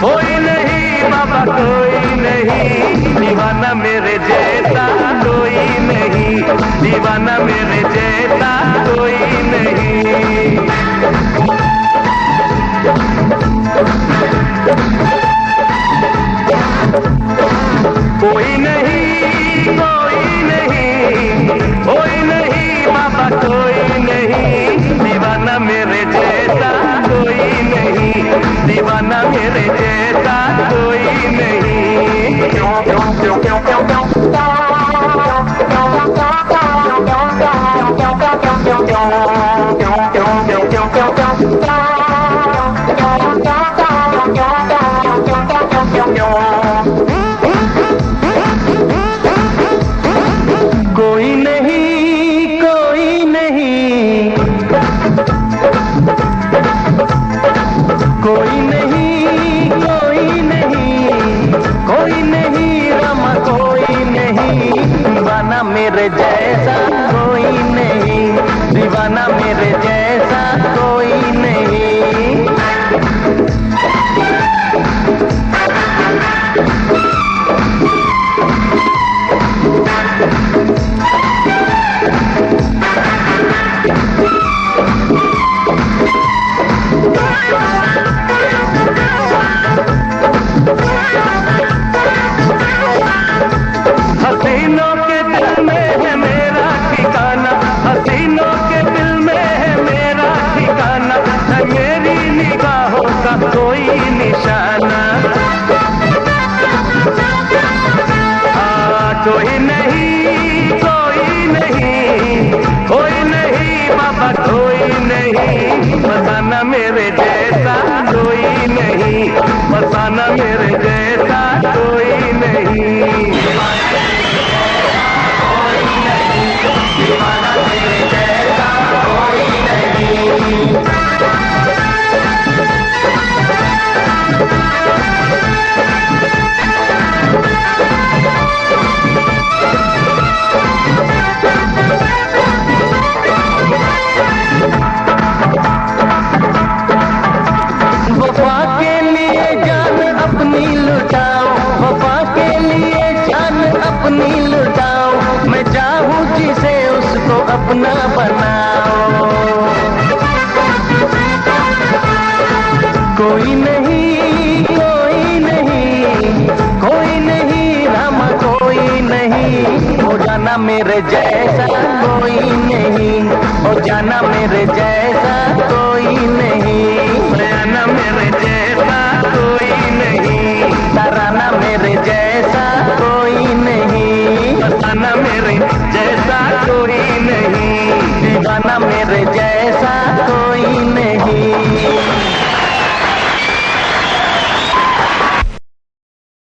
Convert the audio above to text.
कोई नहीं बाबा कोई नहीं, दीवाना मेरे जैसा कोई नहीं, दीवाना मेरे जैसा कोई नहीं। कोई नहीं कोई नहीं बाबा कोई नहीं, दीवाना मेरे जैसा कोई नहीं, दीवाना मेरे जैसा कोई नहीं। कोई नहीं कोई नहीं कोई नहीं कोई नहीं कोई नहीं रामा कोई नहीं, दीवाना मेरे जैसा कोई नहीं, दीवाना मेरे जैसा कोई नहीं। हसीनों के दिल में है मेरा ठिकाना, हसीनों के दिल में है मेरा ठिकाना, है मेरी निगाहों का कोई निशाना। कोई नहीं कोई नहीं कोई नहीं बाबा कोई नहीं, फसाना मेरे जैसा कोई नहीं, फसाना मेरे जैसा कोई नहीं। वफा के लिए जान अपनी लुटाओ, वफा के लिए जान अपनी लुटाओ, मैं चाहूँ जिसे उसको अपना बनाओ। कोई नहीं कोई नहीं कोई नहीं रामा कोई नहीं, हो जाना मेरे जैसा कोई नहीं, हो जाना मेरे जैसा कोई नहीं।